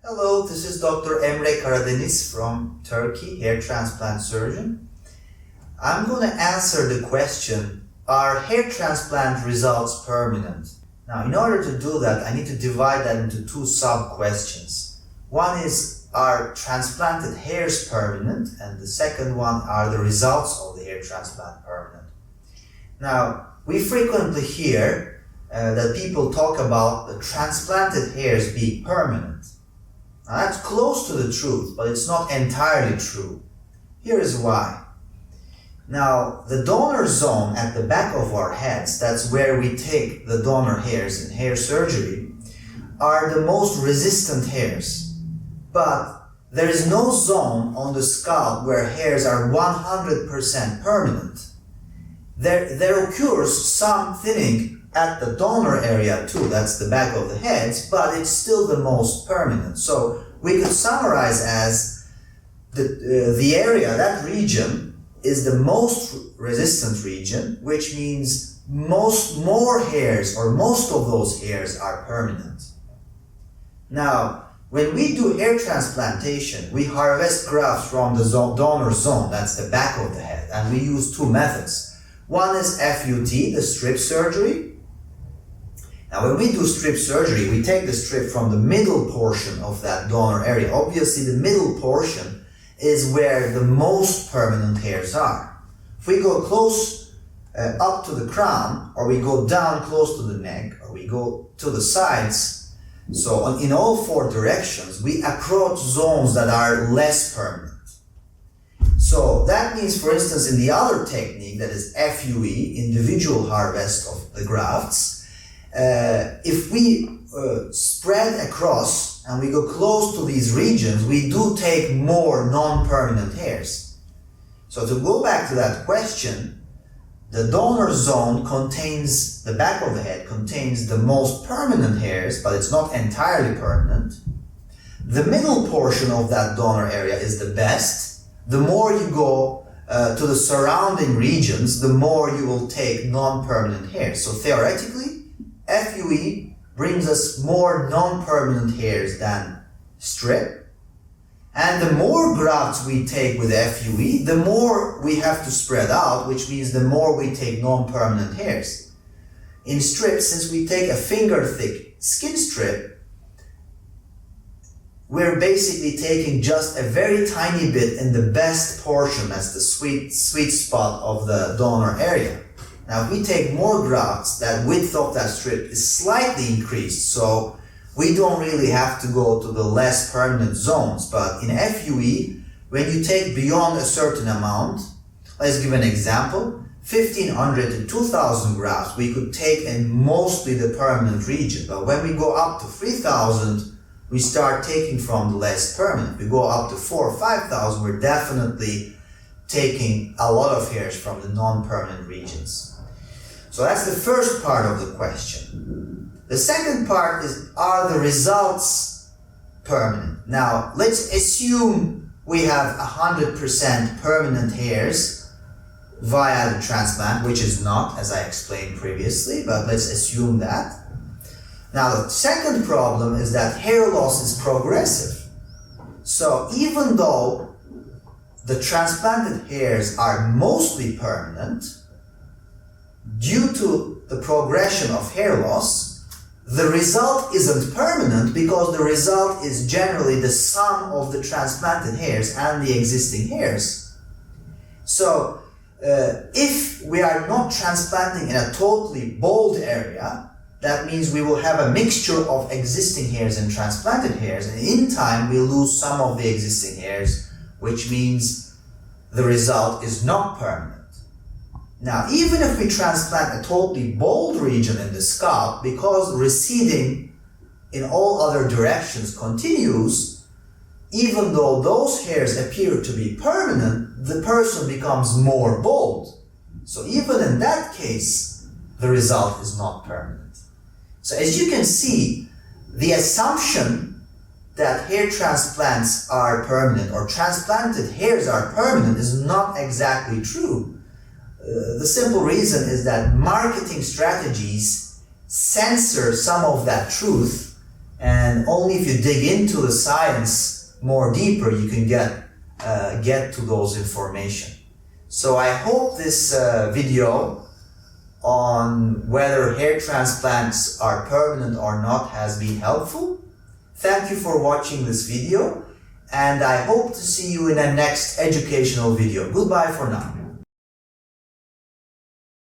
Hello, this is Dr. Emre Karadeniz from Turkey, hair transplant surgeon. I'm going to answer the question, are hair transplant results permanent? Now, in order to do that, I need to divide that into two sub-questions. One is, are transplanted hairs permanent? And the second one, are the results of the hair transplant permanent? Now, we frequently hear that people talk about the transplanted hairs being permanent. Now, that's close to the truth, but it's not entirely true. Here is why. Now, the donor zone at the back of our heads, that's where we take the donor hairs in hair surgery, are the most resistant hairs. But there is no zone on the scalp where hairs are 100% permanent. There occurs some thinning at the donor area too, that's the back of the heads, but it's still the most permanent. So we could summarize as the area, that region, is the most resistant region, which means more hairs or most of those hairs are permanent. Now, when we do hair transplantation, we harvest grafts from the donor zone, that's the back of the head, and we use two methods. One is FUT, the strip surgery. Now, when we do strip surgery, we take the strip from the middle portion of that donor area. Obviously, the middle portion is where the most permanent hairs are. If we go close up to the crown, or we go down close to the neck, or we go to the sides, so in all four directions, we approach zones that are less permanent. So that means, for instance, in the other technique, that is FUE, individual harvest of the grafts, if we spread across and we go close to these regions, we do take more non-permanent hairs. So to go back to that question, the donor zone contains, the back of the head contains the most permanent hairs, but it's not entirely permanent. The middle portion of that donor area is the best. The more you go to the surrounding regions, the more you will take non-permanent hairs. So theoretically, FUE brings us more non-permanent hairs than strip. And the more grafts we take with FUE, the more we have to spread out, which means the more we take non-permanent hairs. In strip, since we take a finger-thick skin strip, we're basically taking just a very tiny bit in the best portion, that's the sweet spot of the donor area. Now, if we take more grafts, that width of that strip is slightly increased, so we don't really have to go to the less permanent zones. But in FUE, when you take beyond a certain amount, let's give an example, 1,500 to 2,000 grafts, we could take in mostly the permanent region. But when we go up to 3,000, we start taking from the less permanent. We go up to 4,000 or 5,000, we're definitely taking a lot of hairs from the non-permanent regions. So that's the first part of the question. The second part is, are the results permanent? Now, let's assume we have 100% permanent hairs via the transplant, which is not, as I explained previously, but let's assume that. Now, the second problem is that hair loss is progressive. So even though the transplanted hairs are mostly permanent, due to the progression of hair loss, the result isn't permanent because the result is generally the sum of the transplanted hairs and the existing hairs. So if we are not transplanting in a totally bald area, that means we will have a mixture of existing hairs and transplanted hairs, and in time we lose some of the existing hairs, which means the result is not permanent. Now, even if we transplant a totally bald region in the scalp, because receding in all other directions continues, even though those hairs appear to be permanent, the person becomes more bald. So even in that case, the result is not permanent. So as you can see, the assumption that hair transplants are permanent or transplanted hairs are permanent is not exactly true. The simple reason is that marketing strategies censor some of that truth and only if you dig into the science more deeper you can get to those information. So I hope this video on whether hair transplants are permanent or not has been helpful. Thank you for watching this video, and I hope to see you in a next educational video. Goodbye for now.